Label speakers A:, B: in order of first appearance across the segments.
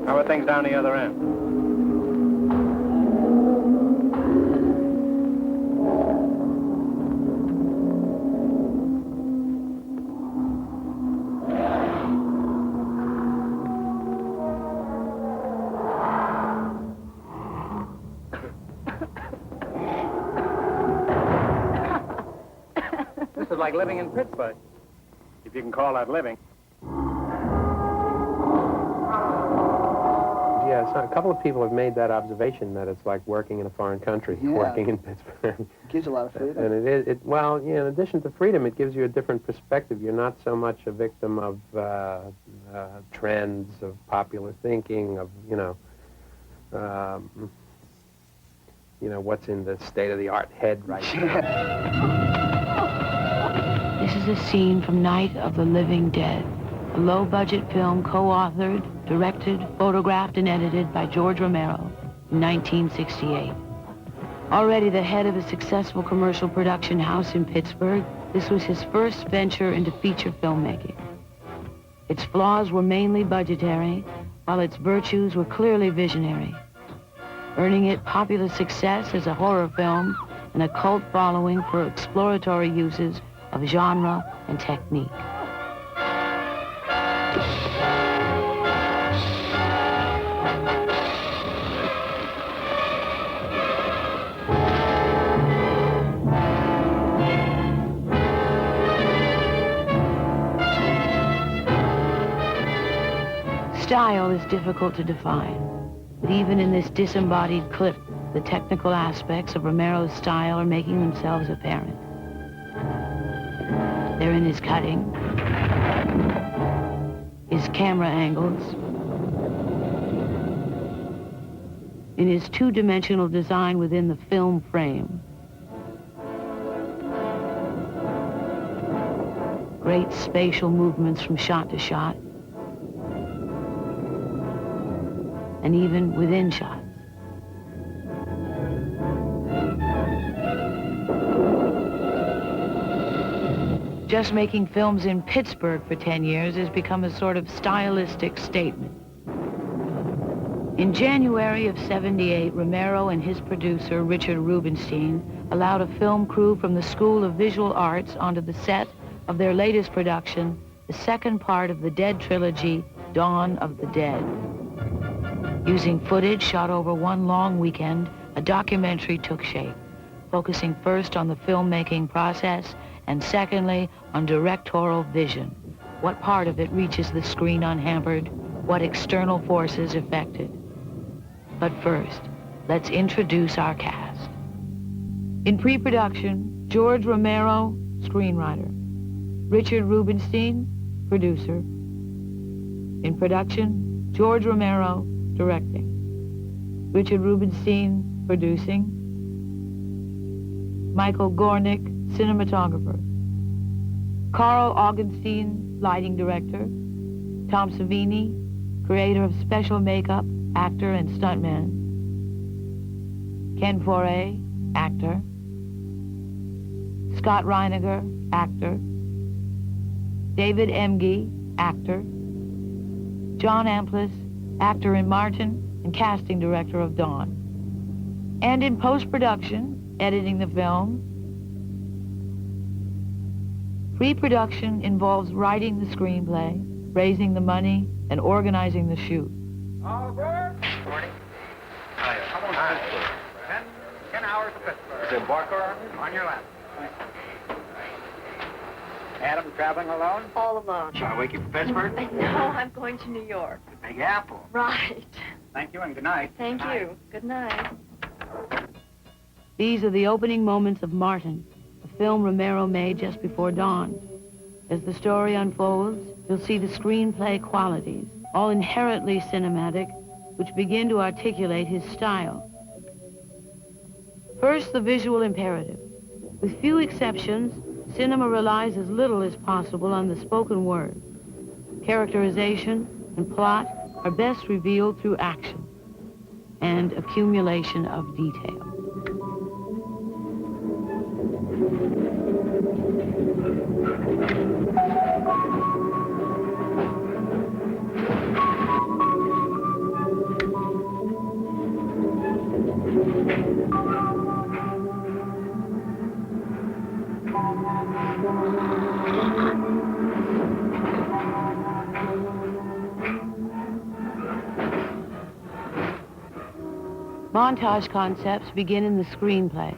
A: How are things down the other end? This is like living in Pittsburgh, if you can call that living.
B: Yeah, so a couple of people have made that observation that it's like working in a foreign country, working in Pittsburgh.
C: It gives a lot of freedom.
B: And it is, well, yeah, in addition to freedom, it gives you a different perspective. You're not so much a victim of trends, of popular thinking, of, what's in the state-of-the-art head right now.
D: This is a scene from Night of the Living Dead, a low-budget film co-authored, directed, photographed, and edited by George Romero in 1968. Already the head of a successful commercial production house in Pittsburgh, this was his first venture into feature filmmaking. Its flaws were mainly budgetary, while its virtues were clearly visionary, earning it popular success as a horror film and a cult following for exploratory uses of genre and technique. Style is difficult to define, but even in this disembodied clip, the technical aspects of Romero's style are making themselves apparent. They're in his cutting, his camera angles, in his two-dimensional design within the film frame. Great spatial movements from shot to shot, and even within shots. Just making films in Pittsburgh for 10 years has become a sort of stylistic statement. In January of '78, Romero and his producer, Richard Rubinstein, allowed a film crew from the School of Visual Arts onto the set of their latest production, the second part of the Dead trilogy, Dawn of the Dead. Using footage shot over one long weekend, a documentary took shape, focusing first on the filmmaking process and secondly on directorial vision. What part of it reaches the screen unhampered? What external forces affect it? But first, let's introduce our cast. In pre-production, George Romero, screenwriter. Richard Rubinstein, producer. In production, George Romero, directing. Richard Rubinstein, producing. Michael Gornick, cinematographer. Carl Augenstein, lighting director. Tom Savini, creator of special makeup, actor and stuntman. Ken Foray, actor. Scott Reiniger, actor. David Emge, actor. John Amplis, actor in Martin and casting director of Dawn. And in post-production, editing the film. Pre-production involves writing the screenplay, raising the money, and organizing the shoot.
A: All aboard. Morning. Hi. How long is Pittsburgh? 10 hours to Pittsburgh. Is it Barker? On your left. Adam traveling alone?
E: All alone.
A: Shall I wake you for Pittsburgh?
E: No, I'm going to New York.
A: The Big Apple.
E: Right.
A: Thank you and good night.
E: Thank you. Good night.
D: These are the opening moments of Martin, a film Romero made just before dawn. As the story unfolds, you'll see the screenplay qualities, all inherently cinematic, which begin to articulate his style. First, the visual imperative. With few exceptions, cinema relies as little as possible on the spoken word. Characterization and plot are best revealed through action and accumulation of detail. Montage concepts begin in the screenplay.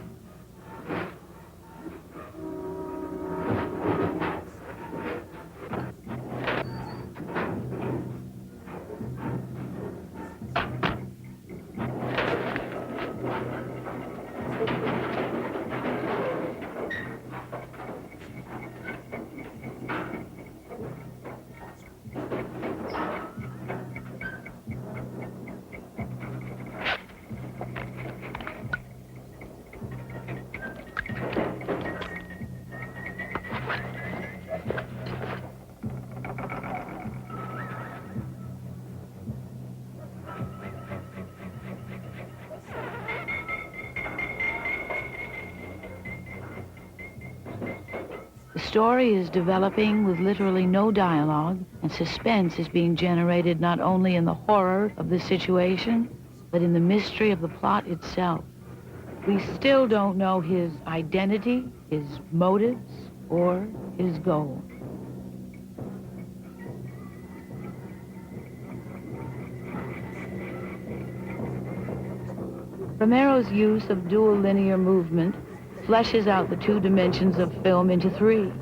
D: The story is developing with literally no dialogue, and suspense is being generated not only in the horror of the situation, but in the mystery of the plot itself. We still don't know his identity, his motives, or his goal. Romero's use of dual linear movement fleshes out the two dimensions of film into three.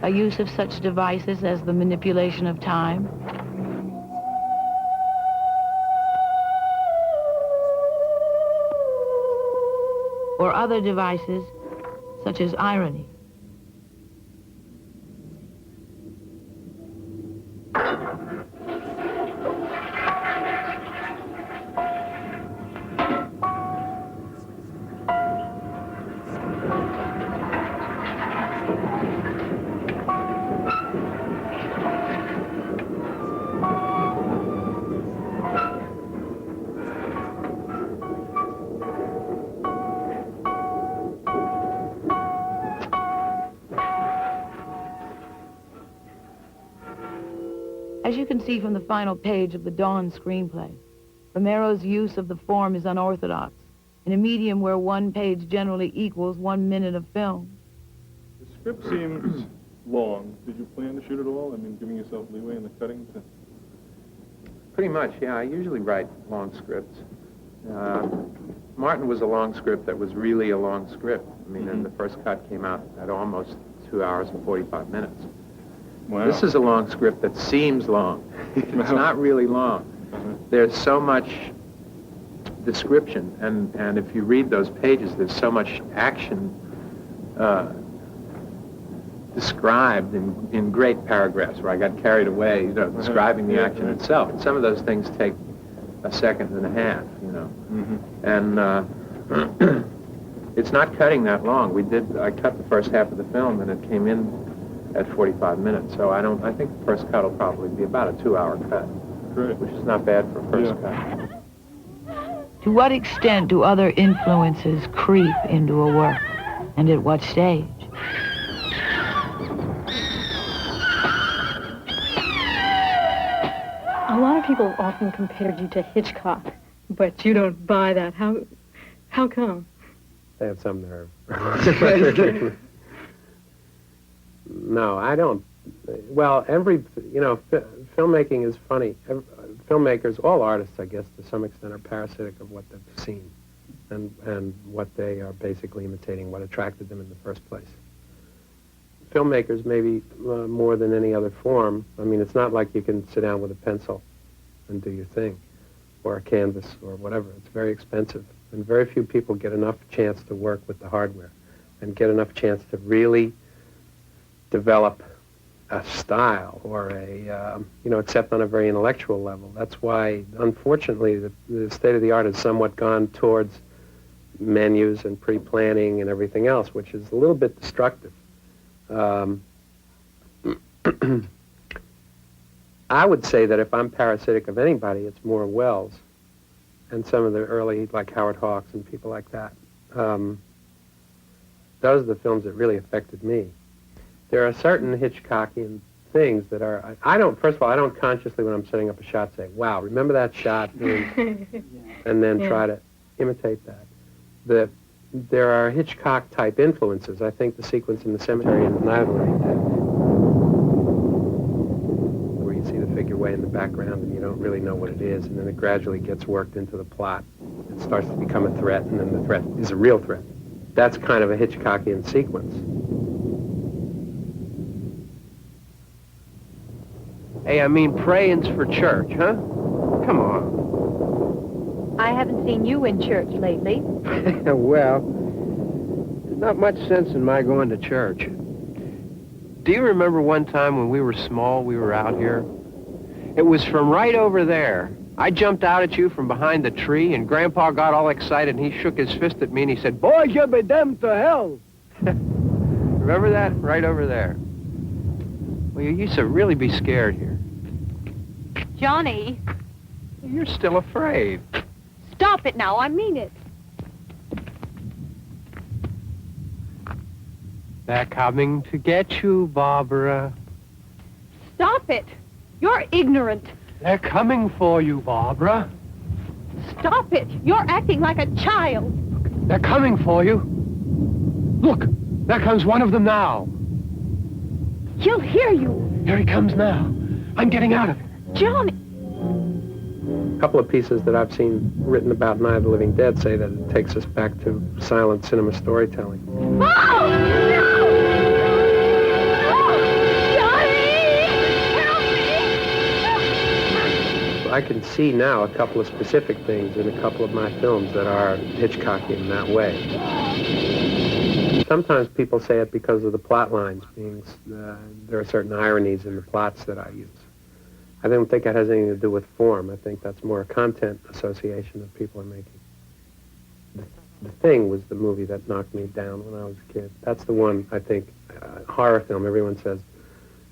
D: A use of such devices as the manipulation of time, or other devices such as irony. As you can see from the final page of the Dawn screenplay, Romero's use of the form is unorthodox, in a medium where one page generally equals 1 minute of film.
C: The script seems long. Did you plan to shoot it all? I mean, giving yourself leeway in the cutting?
B: Pretty much, yeah. I usually write long scripts. Martin was a long script that was really a long script. I mean, and the first cut came out at almost 2 hours and 45 minutes.
C: Wow.
B: This is a long script that seems long. It's not really long. There's so much description, and if you read those pages, there's so much action described in great paragraphs where I got carried away, describing the action itself. And some of those things take a second and a half, And it's not cutting that long. I cut the first half of the film, and it came in at 45 minutes. So I think the first cut will probably be about a 2-hour cut,
C: Great.
B: which is not bad for a first cut.
D: To what extent do other influences creep into a work, and at what stage?
E: A lot of people have often compared you to Hitchcock, but you don't buy that. How come?
B: They have some nerve. No, I don't. Well, filmmaking is funny. Filmmakers, all artists, I guess, to some extent, are parasitic of what they've seen and what they are basically imitating, what attracted them in the first place. Filmmakers, maybe more than any other form, I mean, it's not like you can sit down with a pencil and do your thing, or a canvas, or whatever. It's very expensive, and very few people get enough chance to work with the hardware and get enough chance to really develop a style or except on a very intellectual level. That's why, unfortunately, the state of the art has somewhat gone towards menus and pre-planning and everything else, which is a little bit destructive. I would say that if I'm parasitic of anybody, it's more Wells and some of the early, like Howard Hawks and people like that. Those are the films that really affected me. There are certain Hitchcockian things that are, first of all, I don't consciously, when I'm setting up a shot, say, wow, remember that shot? And then try to imitate that. There are Hitchcock-type influences. I think the sequence in the cemetery in The Night of the Living Dead away in the background and you don't really know what it is, and then it gradually gets worked into the plot. It starts to become a threat, and then the threat is a real threat. That's kind of a Hitchcockian sequence. Hey, I mean, praying's for church, huh? Come on.
E: I haven't seen you in church lately.
B: Well, there's not much sense in my going to church. Do you remember one time when we were small, we were out here? It was from right over there. I jumped out at you from behind the tree, and Grandpa got all excited, and he shook his fist at me, and he said, "Boys, you'll be damned to hell." Remember that? Right over there. Well, you used to really be scared here.
E: Johnny,
B: You're still afraid.
E: stop it now. I mean it.
B: They're coming to get you, Barbara.
E: Stop it. You're ignorant.
B: They're coming for you, Barbara.
E: Stop it. You're acting like a child.
B: They're coming for you. Look, there comes one of them now.
E: He'll hear you.
B: Here he comes now. I'm getting out of here.
E: Johnny.
B: A couple of pieces that I've seen written about Night of the Living Dead say that it takes us back to silent cinema storytelling.
E: Oh, no!
B: I can see now a couple of specific things in a couple of my films that are Hitchcockian in that way. Sometimes people say it because of the plot lines being, there are certain ironies in the plots that I use. I don't think that has anything to do with form. I think that's more a content association that people are making. The Thing was the movie that knocked me down when I was a kid. That's the one, I think, horror film, everyone says,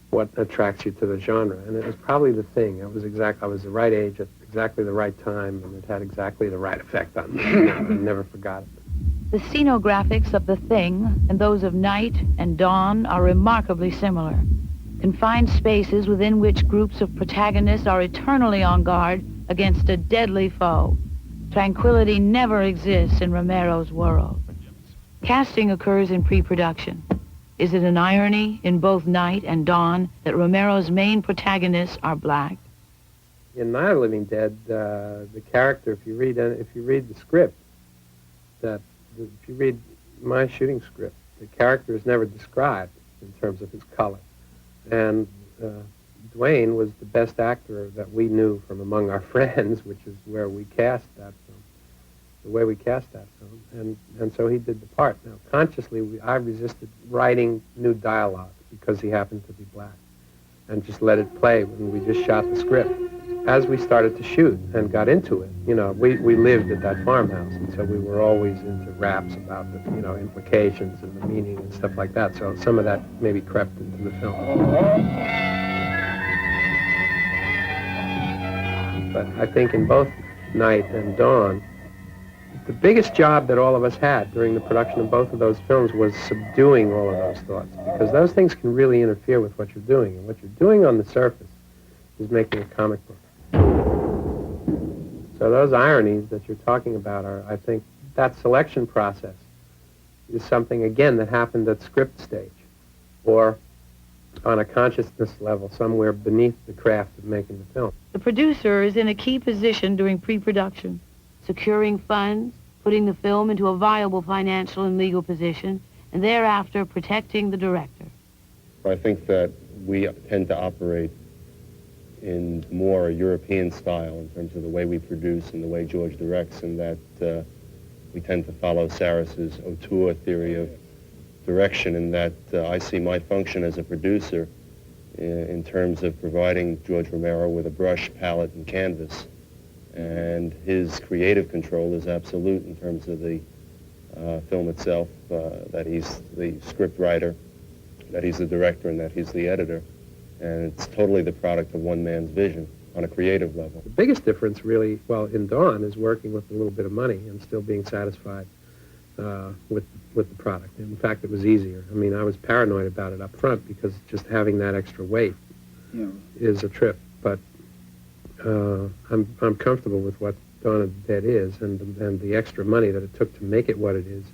B: what attracts you to the genre. And it was probably The Thing. I was the right age at exactly the right time, and it had exactly the right effect on me. I never forgot it.
D: The scenographics of The Thing and those of Night and Dawn are remarkably similar. Confined spaces within which groups of protagonists are eternally on guard against a deadly foe. Tranquility never exists in Romero's world. Casting occurs in pre-production. Is it an irony in both Night and Dawn that Romero's main protagonists are black?
B: In Night of the Living Dead, the character, if you read the script, if you read my shooting script, the character is never described in terms of his color. And Dwayne was the best actor that we knew from among our friends, which is where we cast that film, the way we cast that film. And so he did the part. Now, consciously, I resisted writing new dialogue because he happened to be black, and just let it play when we just shot the script. As we started to shoot and got into it, you know, we lived at that farmhouse, and so we were always into raps about the, you know, implications and the meaning and stuff like that. So some of that maybe crept into the film. But I think in both Night and Dawn, the biggest job that all of us had during the production of both of those films was subduing all of those thoughts, because those things can really interfere with what you're doing, and what you're doing on the surface is making a comic book. So those ironies that you're talking about are, I think, that selection process is something, again, that happened at script stage, or on a consciousness level somewhere beneath the craft of making the film.
D: The producer is in a key position during pre-production, securing funds, putting the film into a viable financial and legal position, and thereafter protecting the director.
F: I think that we tend to operate in more European style in terms of the way we produce and the way George directs, and that we tend to follow Sarris's auteur theory of direction, in that I see my function as a producer in terms of providing George Romero with a brush, palette, and canvas. And his creative control is absolute in terms of the film itself, that he's the script writer, that he's the director, and that he's the editor. And it's totally the product of one man's vision on a creative level.
B: The biggest difference really, well, in Dawn, is working with a little bit of money and still being satisfied with the product. In fact, it was easier. I mean, I was paranoid about it up front because just having that extra weight is a trip. But I'm comfortable with what Dawn of the Dead is, and the extra money that it took to make it what it is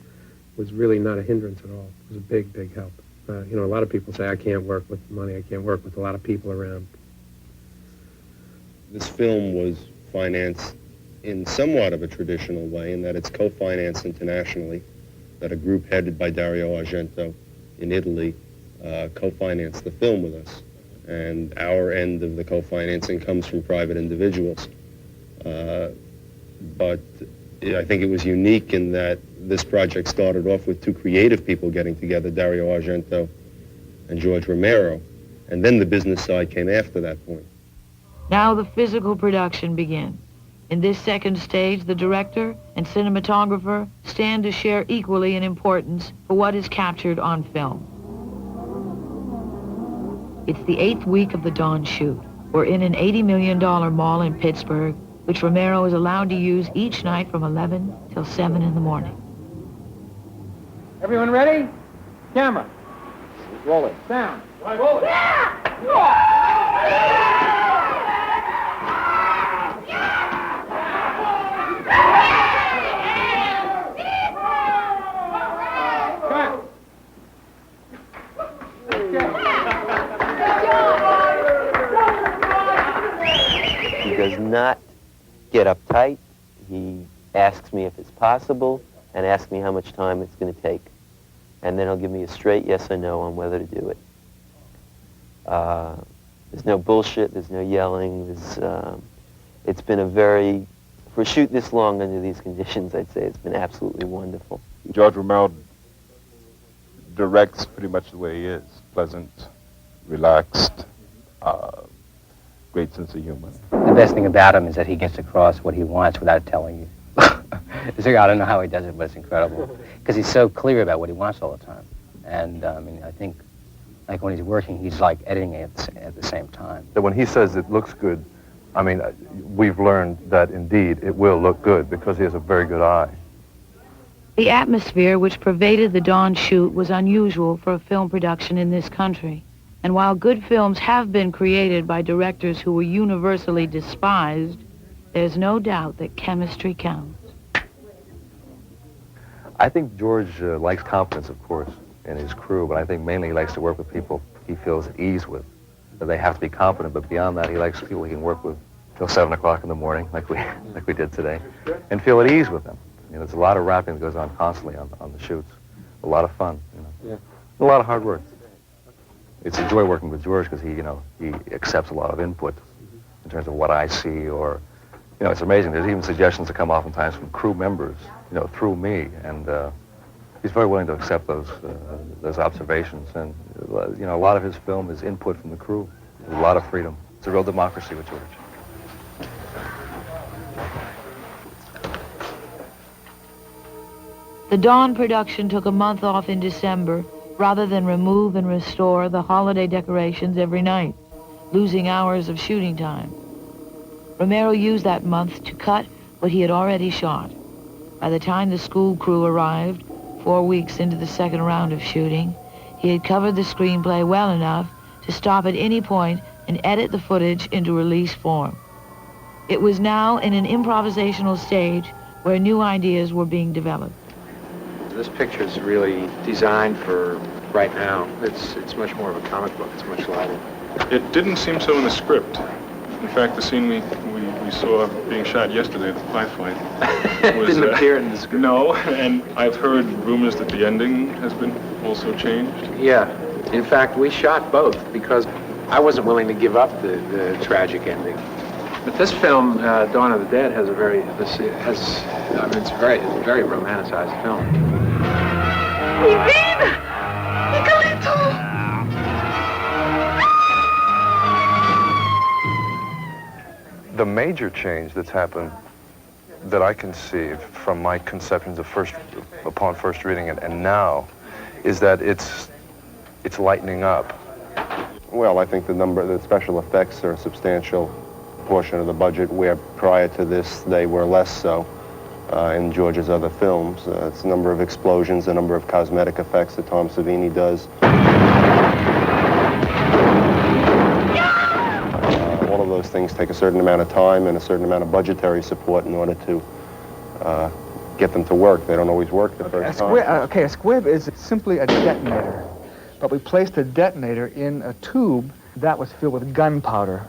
B: was really not a hindrance at all. It was a big, big help. You know, a lot of people say, I can't work with money, I can't work with a lot of people around.
F: this film was financed in somewhat of a traditional way, in that it's co-financed internationally, that a group headed by Dario Argento in Italy co-financed the film with us. And our end of the co-financing comes from private individuals. But I think it was unique in that this project started off with two creative people getting together, Dario Argento and George Romero, and then the business side came after that point.
D: Now the physical production begins. In this second stage, the director and cinematographer stand to share equally in importance for what is captured on film. It's the 8th week of the Dawn shoot. We're in an $80 million mall in Pittsburgh, which Romero is allowed to use each night from 11 till 7 in the morning.
A: Everyone ready? Camera. Roll it. Sound. Roll it.
G: He does not get uptight. He asks me if it's possible and asks me how much time it's going to take. And then he'll give me a straight yes or no on whether to do it. There's no bullshit, there's no yelling. It's been a very, for a shoot this long under these conditions, I'd say it's been absolutely wonderful.
H: George Romero directs pretty much the way he is. Pleasant, relaxed, great sense of humor.
I: The best thing about him is that he gets across what he wants without telling you. I don't know how he does it, but it's incredible. Because he's so clear about what he wants all the time. And I mean, I think, like when he's working, he's like editing it at the same time.
J: That when he says it looks good, I mean, we've learned that indeed it will look good because he has a very good eye.
D: The atmosphere which pervaded the Dawn shoot was unusual for a film production in this country. And while good films have been created by directors who were universally despised, there's no doubt that chemistry counts.
J: I think George likes confidence, of course, in his crew, but I think mainly he likes to work with people he feels at ease with. That they have to be competent, but beyond that, he likes people he can work with till 7 o'clock in the morning, like we did today, and feel at ease with them. You know, there's a lot of rapping that goes on constantly on the shoots. A lot of fun, you know. Yeah. A lot of hard work. It's a joy working with George because he accepts a lot of input in terms of what I see, or, you know, it's amazing. There's even suggestions that come oftentimes from crew members, you know, through me, and he's very willing to accept those observations. And you know, a lot of his film is input from the crew. There's a lot of freedom. It's a real democracy with George.
D: The Dawn production took a month off in December rather than remove and restore the holiday decorations every night, losing hours of shooting time. Romero used that month to cut what he had already shot. By the time the school crew arrived, 4 weeks into the second round of shooting, he had covered the screenplay well enough to stop at any point and edit the footage into release form. It was now in an improvisational stage where new ideas were being developed.
B: This picture is really designed for right now. It's much more of a comic book. It's much lighter.
C: It didn't seem so in the script. In fact, the scene we saw being shot yesterday, the pie fight,
B: It didn't appear in the script.
C: No, and I've heard rumors that the ending has been also changed.
B: Yeah. In fact, we shot both because I wasn't willing to give up the tragic ending. But this film, Dawn of the Dead, it's a very romanticized film.
J: The major change that's happened that I can see from my conceptions of upon first reading it and now is that it's lightening up.
F: Well, I think the special effects are a substantial portion of the budget, where prior to this they were less so in George's other films. It's a number of explosions, a number of cosmetic effects that Tom Savini does. All of those things take a certain amount of time and a certain amount of budgetary support in order to get them to work. They don't always work the first time.
A: Okay, a squib is simply a detonator. But we placed a detonator in a tube that was filled with gunpowder.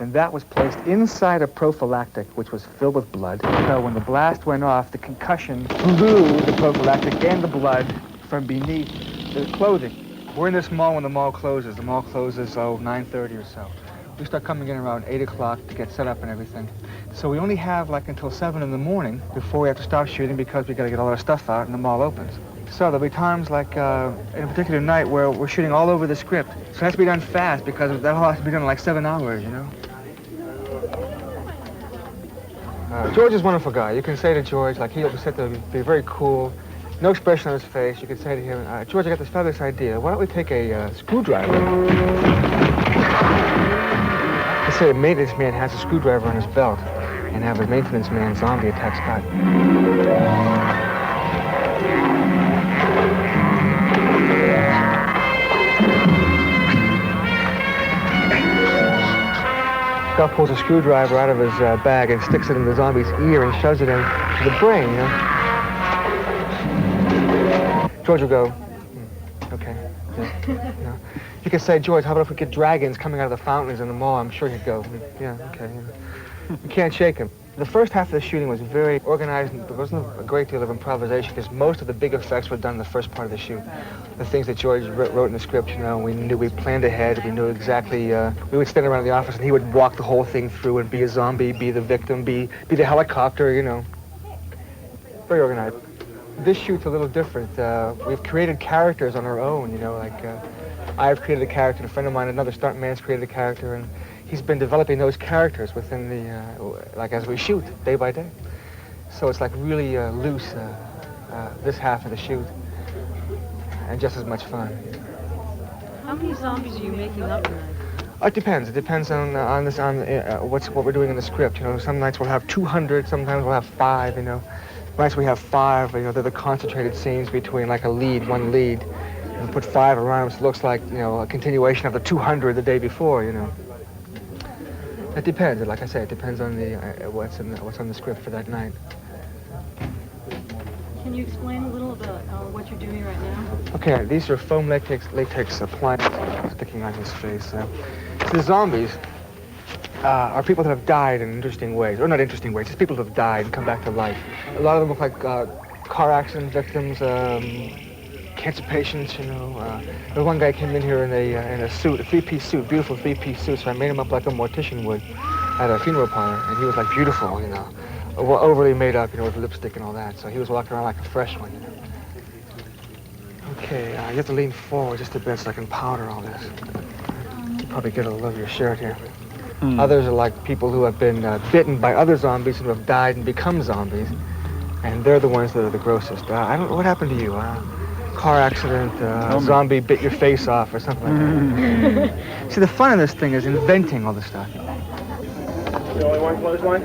K: and that was placed inside a prophylactic, which was filled with blood. So when the blast went off, the concussion blew the prophylactic and the blood from beneath the clothing. We're in this mall when the mall closes. The mall closes, 9:30 or so. We start coming in around 8 o'clock to get set up and everything. So we only have like until 7 in the morning before we have to stop shooting because we got to get all our stuff out and the mall opens. So there'll be times like in a particular night where we're shooting all over the script. So it has to be done fast because that all has to be done in like 7 hours, you know? George is a wonderful guy. You can say to George, like he'll sit there, be very cool, no expression on his face. You can say to him, George, I got this fabulous idea. Why don't we take a screwdriver? Let's say a maintenance man has a screwdriver on his belt and have a maintenance man zombie attack Scott. Scott pulls a screwdriver out of his bag and sticks it in the zombie's ear and shoves it into the brain, you know? George will go, okay. Yeah, you know. You could say, George, how about if we get dragons coming out of the fountains in the mall? I'm sure he'd go, yeah, okay. Yeah. You can't shake him. The first half of the shooting was very organized, and there wasn't a great deal of improvisation because most of the big effects were done in the first part of the shoot. The things that George wrote in the script, you know, we planned ahead, we knew exactly, we would stand around the office and he would walk the whole thing through and be a zombie, be the victim, be the helicopter, you know. Very organized. This shoot's a little different. We've created characters on our own, you know, like I've created a character, a friend of mine, another stuntman's created a character, and he's been developing those characters within the, like as we shoot, day by day. So it's like really loose, this half of the shoot, and just as much fun.
E: How many zombies are you making up tonight?
K: It depends. It depends on what we're doing in the script. You know, some nights we'll have 200, sometimes we'll have 5. You know, nights we have 5. You know, they're the concentrated scenes between like one lead, and put 5 around, so it looks like, you know, a continuation of the 200 the day before. You know, it depends. Like I say, it depends on the what's on the script for that night.
E: Can you explain a little about what you're doing right now?
K: Okay, these are foam latex appliances sticking on his face. So the zombies are people that have died in interesting ways, or not interesting ways, just people that have died and come back to life. A lot of them look like car accident victims, cancer patients, you know. The one guy came in here in a suit, a 3-piece suit, beautiful 3-piece suit, so I made him up like a mortician would at a funeral parlor, and he was like beautiful, you know. Overly made up, you know, with lipstick and all that. So he was walking around like a fresh one, you know. Okay, you have to lean forward just a bit so I can powder all this. You probably get a little of your shirt here. Others are like people who have been bitten by other zombies who have died and become zombies, and they're the ones that are the grossest. I don't know what happened to you. Car accident, zombie bit your face off or something like that. See, the fun of this thing is inventing all this stuff.
A: You only want clothesline?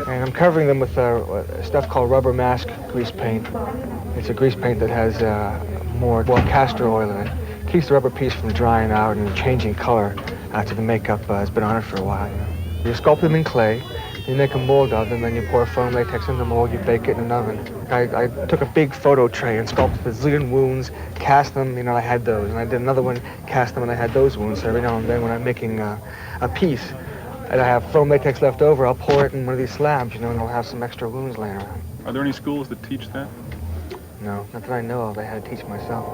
K: And I'm covering them with stuff called rubber mask grease paint. It's a grease paint that has more castor oil in it. Keeps the rubber piece from drying out and changing color after the makeup has been on it for a while. You know? You sculpt them in clay, you make a mold of them, then you pour foam latex in the mold, you bake it in an oven. I took a big photo tray and sculpted a zillion wounds, cast them, you know, I had those. And I did another one, cast them, and I had those wounds. So every now and then when I'm making a piece, and I have foam latex left over, I'll pour it in one of these slabs, you know, and I'll have some extra wounds laying around.
C: Are there any schools that teach that?
K: No, not that I know of. I had to teach myself.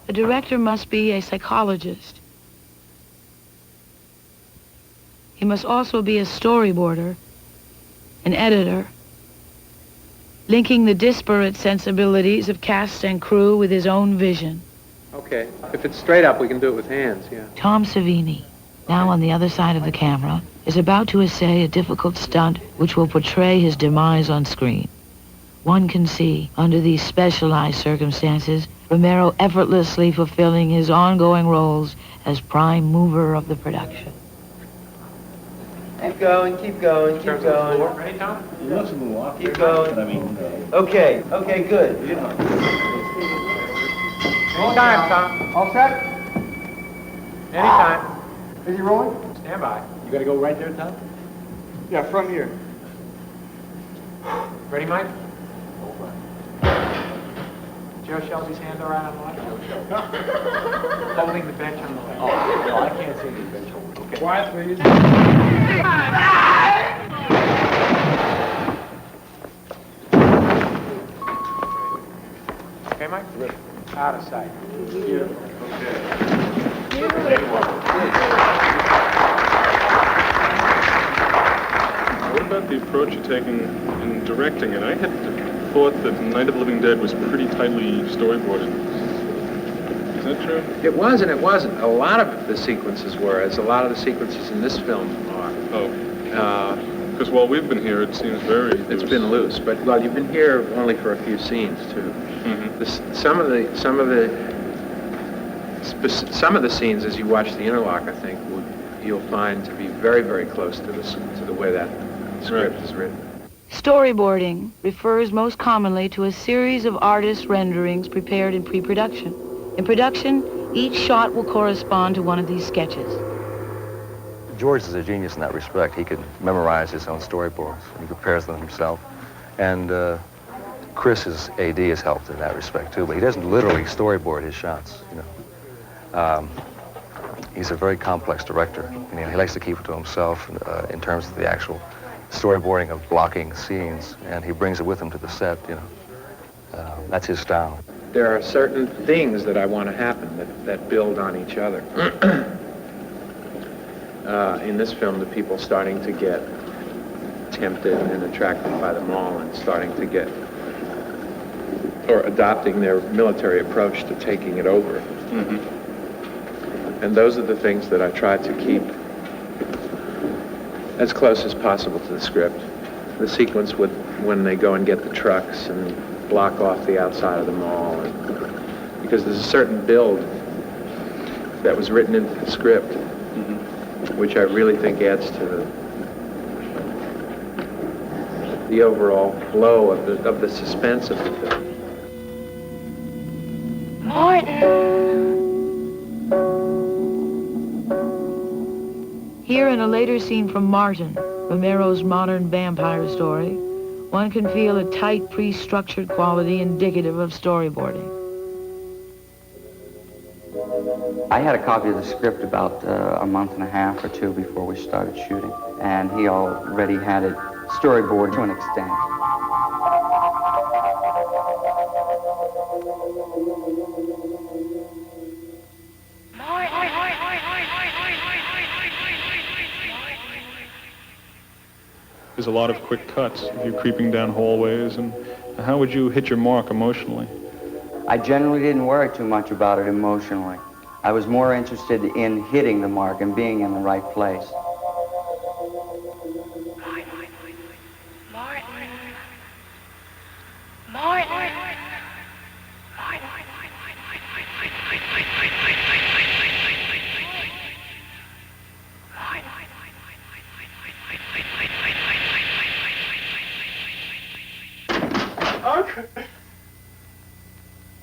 D: A director must be a psychologist. He must also be a storyboarder, an editor, linking the disparate sensibilities of cast and crew with his own vision.
B: Okay, if it's straight up, we can do it with hands, yeah.
D: Tom Savini, now on the other side of the camera, is about to essay a difficult stunt which will portray his demise on screen. One can see, under these specialized circumstances, Romero effortlessly fulfilling his ongoing roles as prime mover of the production.
G: Keep going, keep going, keep going.
A: Ready, Tom?
G: Keep going. Okay, good.
A: Anytime, Tom.
K: All set?
A: Anytime.
K: Is he rolling?
A: Stand by. You gotta go right there, Tom?
K: Yeah, from here.
A: Ready, Mike?
K: Joe Shelby's hand around on the left? Holding the bench on the left.
A: Oh, no, I can't see the bench. Okay.
K: Quiet, please. Okay, Mike? Out of sight.
C: What about the approach you're taking in directing it? I had thought that Night of the Living Dead was pretty tightly storyboarded. Is that true?
B: It was and it wasn't. A lot of the sequences were, as a lot of the sequences in this film are.
C: Oh. Because while we've been here, it seems very...
B: It's been loose, but well, you've been here only for a few scenes too.
C: Mm-hmm.
B: Some of the scenes, as you watch the interlock, I think you'll find to be very, very close to the way that script is written.
D: Storyboarding refers most commonly to a series of artist renderings prepared in pre-production. In production, each shot will correspond to one of these sketches.
J: George is a genius in that respect. He can memorize his own storyboards. He prepares them himself. And Chris's AD has helped in that respect, too. But he doesn't literally storyboard his shots, you know. He's a very complex director. You know, he likes to keep it to himself in terms of the actual storyboarding of blocking scenes, and he brings it with him to the set, you know. That's his style.
B: There are certain things that I want to happen that build on each other. In this film, the people starting to get tempted and attracted by the mall and starting to get, or adopting their military approach to taking it over.
C: Mm-hmm.
B: And those are the things that I try to keep as close as possible to the script. The sequence with when they go and get the trucks and block off the outside of the mall, because there's a certain build that was written into the script, which I really think adds to the overall flow of the suspense of the film.
D: Here in a later scene from Martin, Romero's modern vampire story, one can feel a tight, pre-structured quality indicative of storyboarding.
L: I had a copy of the script about a month and a half or two before we started shooting, and he already had it storyboarded to an extent.
C: There's a lot of quick cuts of you creeping down hallways, and how would you hit your mark emotionally?
L: I generally didn't worry too much about it emotionally. I was more interested in hitting the mark and being in the right place.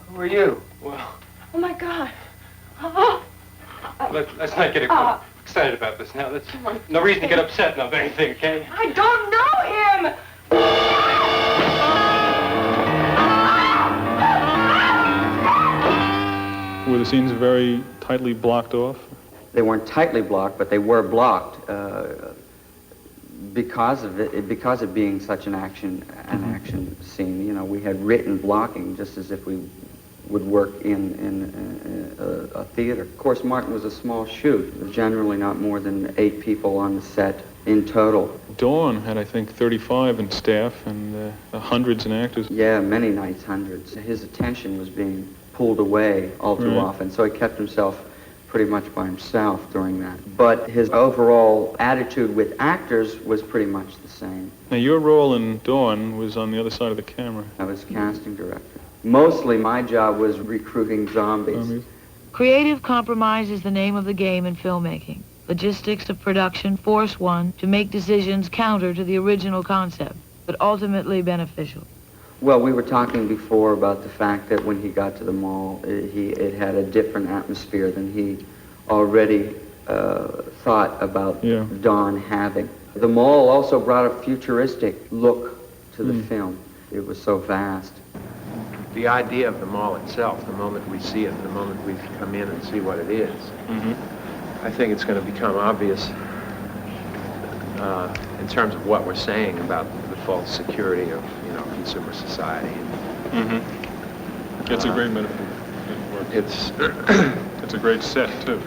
M: Who are you?
N: Well... Oh, my God. Oh.
M: Let's not get excited about this now. That's no reason to get upset about anything, okay?
N: I don't know him!
C: Were the scenes very tightly blocked off?
L: They weren't tightly blocked, but they were blocked because of it being such an action scene. You know, we had written blocking just as if we would work in a theater. Of course, Martin was a small shoot. There was generally not more than 8 people on the set in total.
C: Dawn had, I think, 35 in staff and hundreds in actors.
L: Yeah, many nights, hundreds. His attention was being pulled away all too often, so he kept himself pretty much by himself during that. But his overall attitude with actors was pretty much the same.
C: Now, your role in Dawn was on the other side of the camera.
L: I was casting director. Mostly my job was recruiting zombies.
D: Creative compromise is the name of the game in filmmaking. Logistics of production force one to make decisions counter to the original concept, but ultimately beneficial.
L: Well, we were talking before about the fact that when he got to the mall, it had a different atmosphere than he already thought about Dawn having. The mall also brought a futuristic look to the film. It was so vast.
B: the idea of the mall itself, the moment we see it, the moment we come in and see what it is, I think it's going to become obvious in terms of what we're saying about the false security of, consumer society.
C: It's a great metaphor. It's a great set too.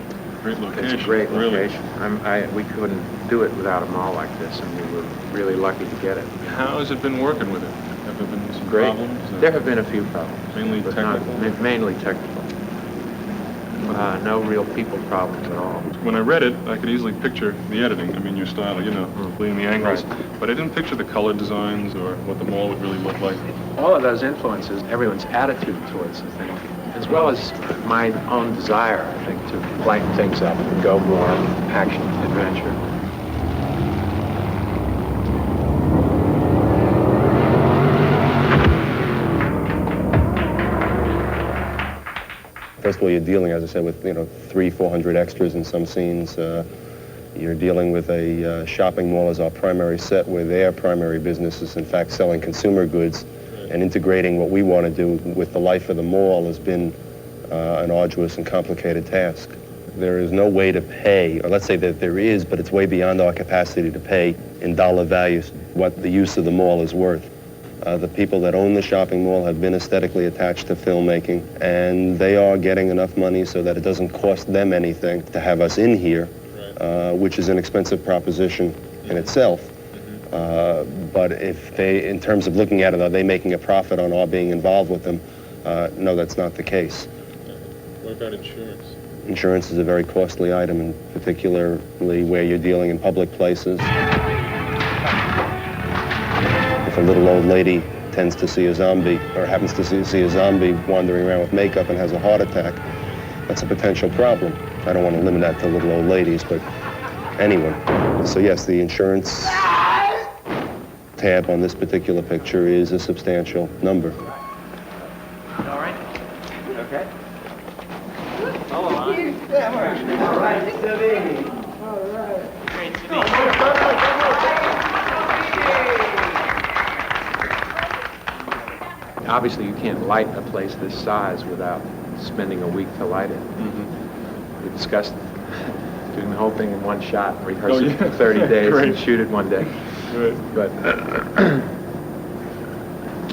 C: Great location.
B: It's a great
C: really.
B: location. We couldn't do it without a mall like this, and we were really lucky to get it.
C: How has it been working with it? Have there been some
B: Great.
C: problems?
B: There have been a few problems.
C: Mainly
B: but
C: technical?
B: Mainly technical. No real people problems at all.
C: When I read it, I could easily picture the editing. I mean, your style, playing the angles.
B: Right.
C: But I didn't picture the color designs or what the mall would really look like.
B: All of those influences, everyone's attitude towards the thing, as well as my own desire, I think, to lighten things up and go more action, adventure.
F: First of all, you're dealing, as I said, with 300-400 extras in some scenes. You're dealing with a shopping mall as our primary set, where their primary business is, in fact, selling consumer goods, and integrating what we want to do with the life of the mall has been an arduous and complicated task. There is no way to pay, or let's say that there is, but it's way beyond our capacity to pay in dollar values what the use of the mall is worth. The people that own the shopping mall have been aesthetically attached to filmmaking, and they are getting enough money so that it doesn't cost them anything to have us in here, which is an expensive proposition in itself. But if they, in terms of looking at it, are they making a profit on our being involved with them? No, that's not the case.
C: What about insurance?
F: Insurance is a very costly item, and particularly where you're dealing in public places. If a little old lady tends to see a zombie, or happens to see a zombie wandering around with makeup and has a heart attack, that's a potential problem. I don't want to limit that to little old ladies, but anyone. So yes, the insurance tab on this particular picture is a substantial number.
A: All right? Okay?
N: All right.
A: All right, Stevie. All right. Great, Stevie.
B: Obviously, you can't light a place this size without spending a week to light it. We discussed doing the whole thing in one shot and rehearse it for 30 days and shoot it one day. But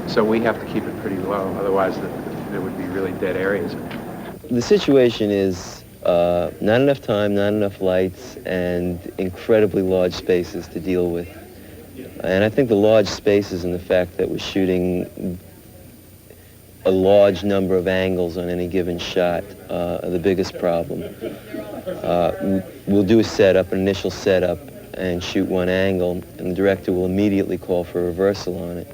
B: so we have to keep it pretty low, otherwise there would be really dead areas.
G: The situation is not enough time, not enough lights, and incredibly large spaces to deal with. And I think the large spaces and the fact that we're shooting a large number of angles on any given shot are the biggest problem. We'll do a setup, an initial setup, and shoot one angle, and the director will immediately call for a reversal on it.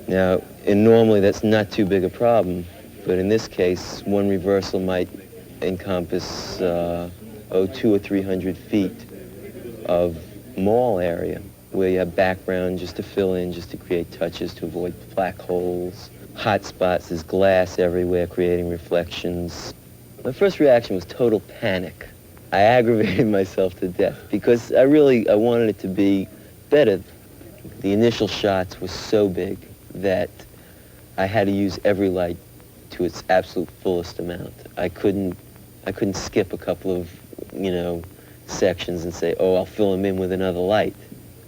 G: Now, normally that's not too big a problem, but in this case, one reversal might encompass 200 or 300 feet of mall area, where you have background just to fill in, just to create touches, to avoid black holes. Hot spots, there's glass everywhere, creating reflections. My first reaction was total panic. I aggravated myself to death because I wanted it to be better. The initial shots were so big that I had to use every light to its absolute fullest amount. I couldn't skip a couple of, sections and say, oh, I'll fill them in with another light.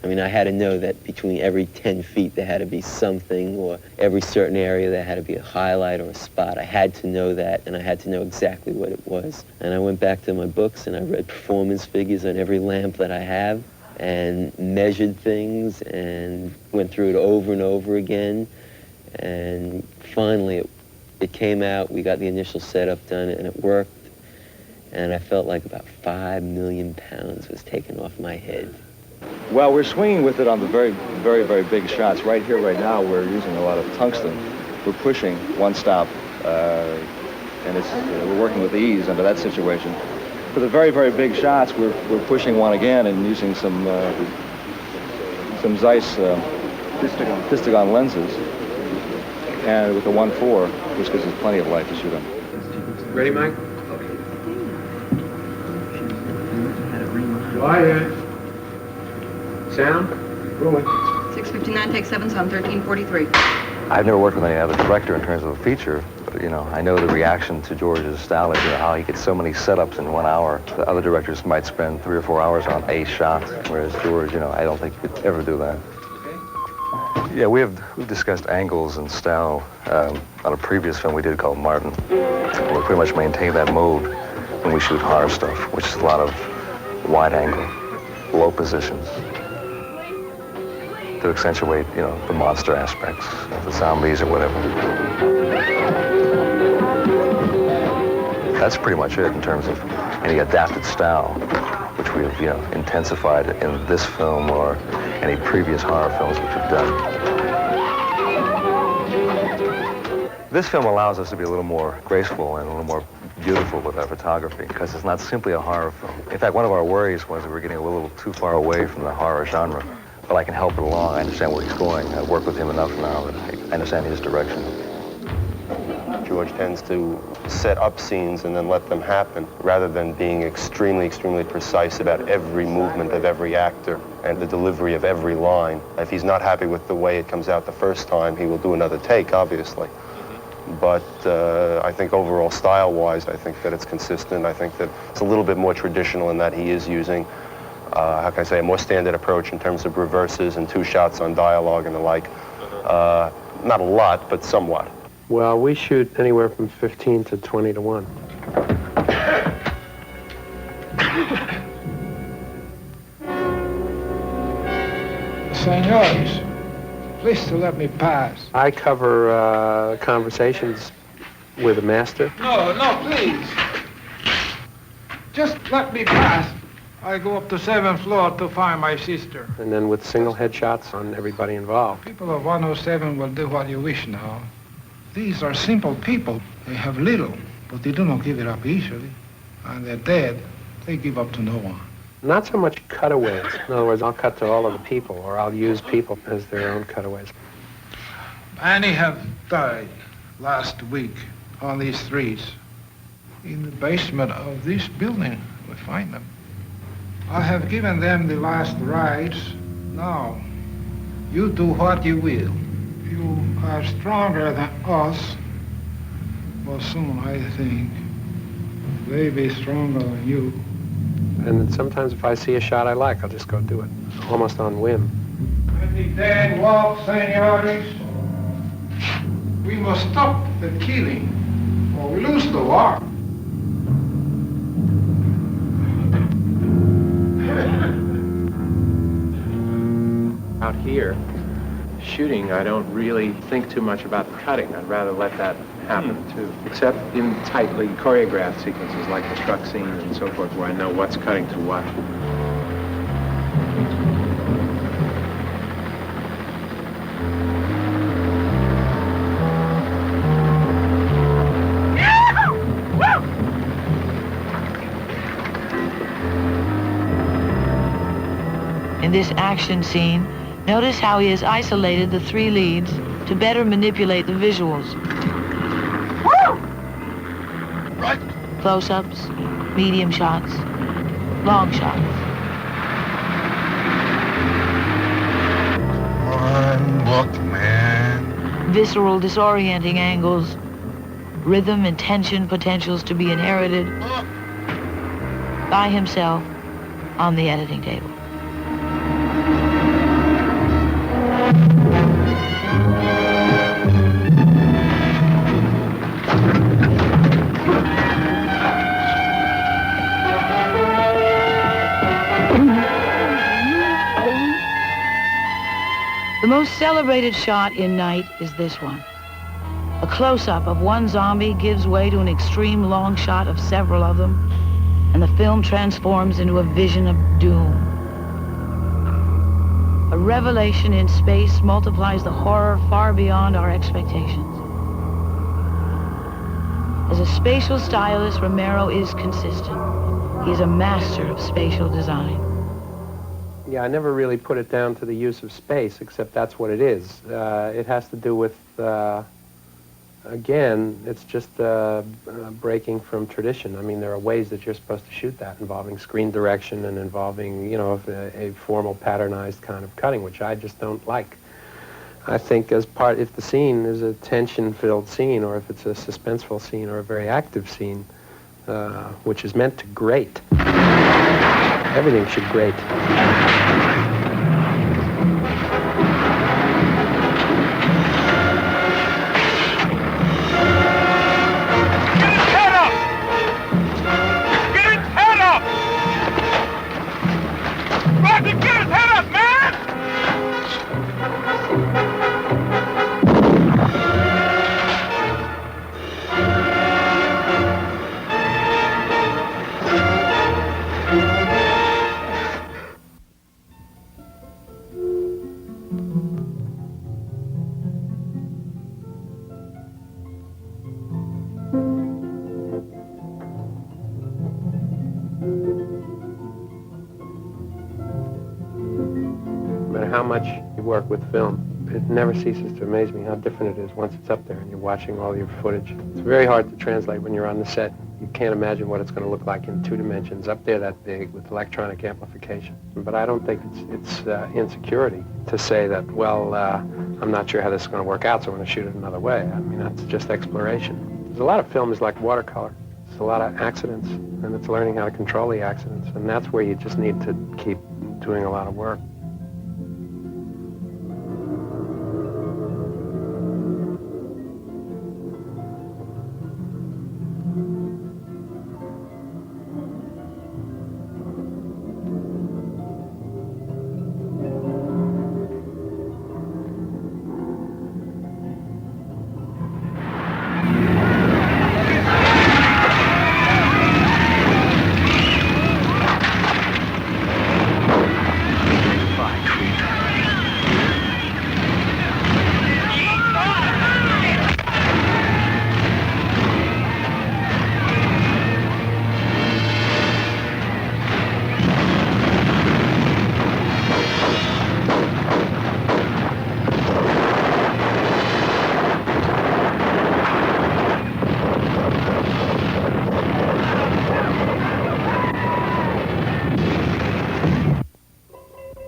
G: I mean, I had to know that between every 10 feet there had to be something, or every certain area there had to be a highlight or a spot. I had to know that, and I had to know exactly what it was. And I went back to my books and I read performance figures on every lamp that I have and measured things and went through it over and over again. And finally it came out. We got the initial setup done and it worked. And I felt like about 5 million pounds was taken off my head.
J: Well, we're swinging with it on the very, very, very big shots. Right here, right now, we're using a lot of tungsten. We're pushing one stop, and we're working with ease under that situation. For the very, very big shots, we're pushing one again and using some Zeiss Pistagon lenses, and with the 1.4, which gives us plenty of light to shoot on.
B: Ready, Mike? Quiet. Sound?
O: 6:59, take 7, so I'm 13:43.
J: I've never worked with any other director in terms of a feature, but, you know, I know the reaction to George's style is, you know, how he gets so many setups in 1 hour. The other directors might spend 3 or 4 hours on a shot, whereas George, you know, I don't think he could ever do that. Yeah, we've discussed angles and style on a previous film we did called Martin. We pretty much maintain that mode when we shoot horror stuff, which is a lot of wide angle, low positions, to accentuate, you know, the monster aspects of the zombies or whatever. That's pretty much it in terms of any adapted style, which we have, you know, intensified in this film or any previous horror films which we've done. This film allows us to be a little more graceful and a little more beautiful with our photography, because it's not simply a horror film. In fact, one of our worries was that we were getting a little too far away from the horror genre. But I can help it along. I understand where he's going. I've worked with him enough now that I understand his direction.
F: George tends to set up scenes and then let them happen, rather than being extremely, extremely precise about every movement of every actor and the delivery of every line. If he's not happy with the way it comes out the first time, he will do another take, obviously. But I think overall, style-wise, I think that it's consistent. I think that it's a little bit more traditional in that he is using how can I say, a more standard approach in terms of reverses and 2 shots on dialogue and the like. Not a lot, but somewhat.
B: Well, we shoot anywhere from 15 to 20 to 1.
O: Senores, please to let me pass.
B: I cover conversations with the master.
O: No, please. Just let me pass. I go up to 7th floor to find my sister.
B: And then with single headshots on everybody involved.
O: People of 107 will do what you wish now. These are simple people. They have little, but they do not give it up easily. And they're dead. They give up to no one.
B: Not so much cutaways. In other words, I'll cut to all of the people, or I'll use people as their own cutaways.
O: Many have died last week on these streets. In the basement of this building, we find them. I have given them the last rites. Now, you do what you will. You are stronger than us. Well, soon, I think, they be stronger than you.
B: And then sometimes if I see a shot I like, I'll just go do it, almost on whim.
O: Let the dead walk, senores. We must stop the killing, or we lose the war.
B: Out here, shooting, I don't really think too much about the cutting. I'd rather let that happen, too. Except in tightly choreographed sequences like the truck scene and so forth, where I know what's cutting to what.
D: In this action scene, notice how he has isolated the 3 leads to better manipulate the visuals.
O: Right.
D: Close-ups, medium shots, long shots.
O: One look, man.
D: Visceral, disorienting angles, rhythm and tension potentials to be inherited by himself on the editing table. The most celebrated shot in Night is this one. A close-up of one zombie gives way to an extreme long shot of several of them, and the film transforms into a vision of doom. A revelation in space multiplies the horror far beyond our expectations. As a spatial stylist, Romero is consistent. He is a master of spatial design.
B: Yeah, I never really put it down to the use of space, except that's what it is. It has to do with, again, it's just breaking from tradition. I mean, there are ways that you're supposed to shoot that, involving screen direction and involving, you know, a formal patternized kind of cutting, which I just don't like. I think as part, if the scene is a tension-filled scene, or if it's a suspenseful scene, or a very active scene, which is meant to grate, everything should grate. How much you work with film, it never ceases to amaze me how different it is once it's up there and you're watching all your footage. It's very hard to translate when you're on the set. You can't imagine what it's going to look like in 2 dimensions, up there that big with electronic amplification. But I don't think it's insecurity to say that, well, I'm not sure how this is going to work out, so I'm going to shoot it another way. I mean, that's just exploration. There's a lot of film is like watercolor. It's a lot of accidents, and it's learning how to control the accidents, and that's where you just need to keep doing a lot of work.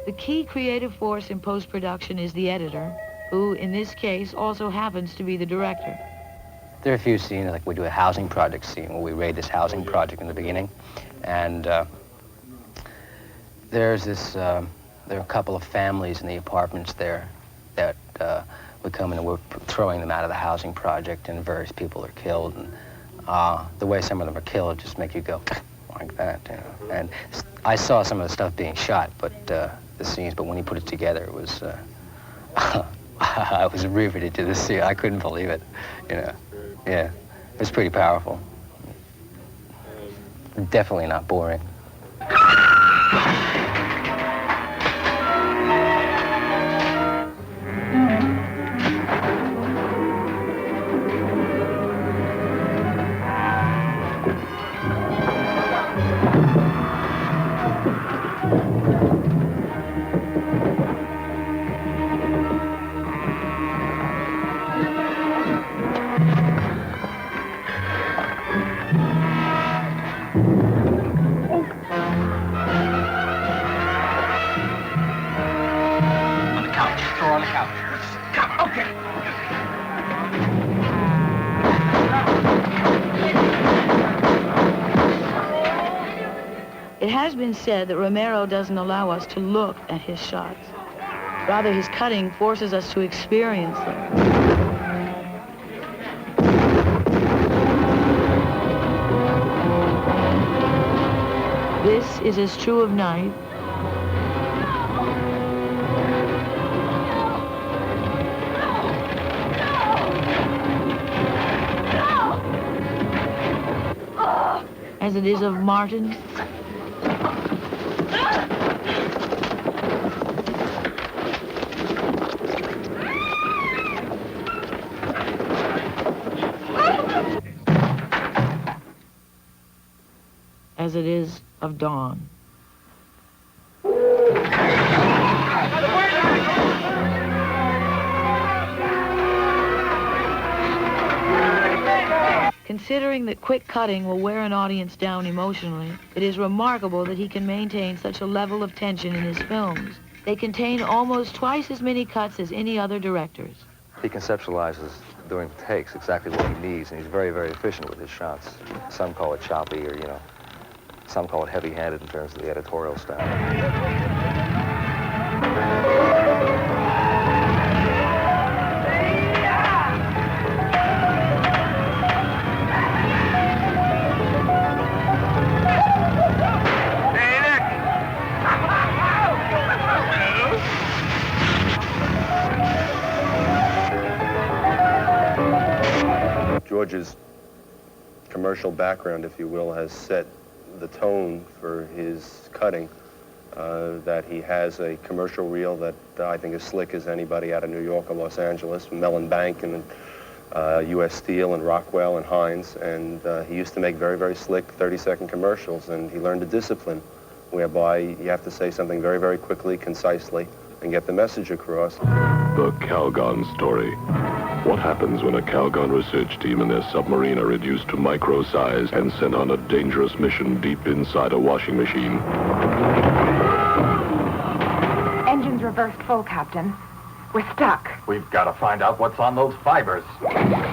D: The key creative force in post-production is the editor, who, in this case, also happens to be the director.
I: There are a few scenes, like we do a housing project scene where we raid this housing project in the beginning, and there's this, there are a couple of families in the apartments there that we come in and we're throwing them out of the housing project, and various people are killed, and the way some of them are killed just make you go like that, you know. And I saw some of the stuff being shot, but the scenes, but when he put it together, it was, I was riveted to the scene. I couldn't believe it, you know. Yeah, it's pretty powerful. Definitely not boring.
D: It has been said that Romero doesn't allow us to look at his shots. Rather, his cutting forces us to experience them. This is as true of night as it is of Martin. As it is of dawn. Considering that quick cutting will wear an audience down emotionally, it is remarkable that he can maintain such a level of tension in his films. They contain almost twice as many cuts as any other directors.
J: He conceptualizes doing takes exactly what he needs, and he's very, very efficient with his shots. Some call it choppy, or, some call it heavy-handed in terms of the editorial style.
F: George's commercial background, if you will, has set the tone for his cutting, that he has a commercial reel that I think is slick as anybody out of New York or Los Angeles, Mellon Bank and U.S. Steel and Rockwell and Heinz, and he used to make very, very slick 30-second commercials, and he learned a discipline whereby you have to say something very, very quickly, concisely, and get the message across.
P: The Calgon story. What happens when a Calgon research team and their submarine are reduced to micro size and sent on a dangerous mission deep inside a washing machine?
Q: Engines reversed full, Captain. We're stuck.
A: We've got to find out what's on those fibers.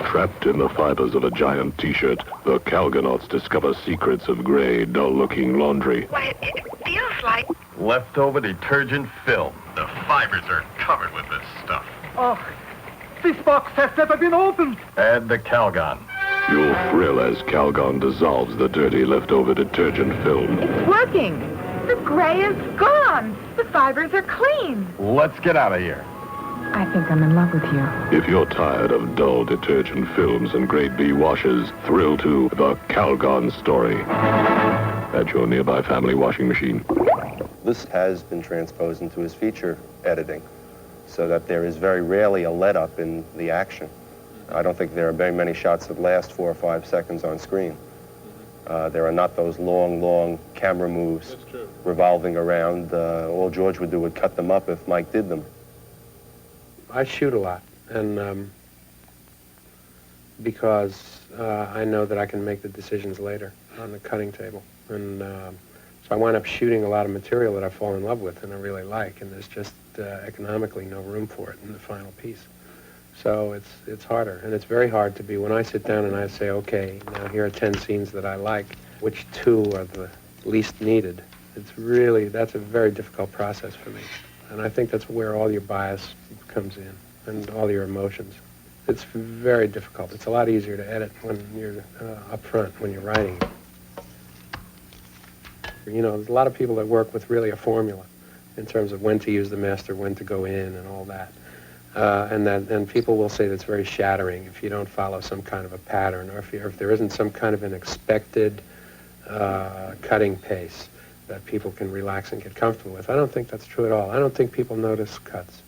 P: Trapped in the fibers of a giant T-shirt, the Calgonauts discover secrets of gray, dull-looking laundry.
Q: Why, it feels like...
A: Leftover detergent film. The fibers are covered with this stuff.
K: Oh, this box has never been opened.
A: Add the Calgon.
P: You'll thrill as Calgon dissolves the dirty leftover detergent film.
Q: It's working. The gray is gone. The fibers are clean.
A: Let's get out of here.
Q: I think I'm in love with you.
P: If you're tired of dull detergent films and grade B washes, thrill to the Calgon story at your nearby family washing machine.
F: This has been transposed into his feature editing, so that there is very rarely a let-up in the action. I don't think there are very many shots that last 4 or 5 seconds on screen. There are not those long camera moves revolving around. All George would do would cut them up if Mike did them.
B: I shoot a lot, and because I know that I can make the decisions later on the cutting table. And so I wind up shooting a lot of material that I fall in love with and I really like, and there's just economically no room for it in the final piece. So it's harder, and it's very hard to be, when I sit down and I say, okay, now here are 10 scenes that I like, which 2 are the least needed? That's a very difficult process for me. And I think that's where all your bias comes in, and all your emotions. It's very difficult. It's a lot easier to edit when you're up front, when you're writing. There's a lot of people that work with really a formula in terms of when to use the master, when to go in, and all that. And people will say that's very shattering if you don't follow some kind of a pattern, or if there isn't some kind of an expected cutting pace that people can relax and get comfortable with. I don't think that's true at all. I don't think people notice cuts.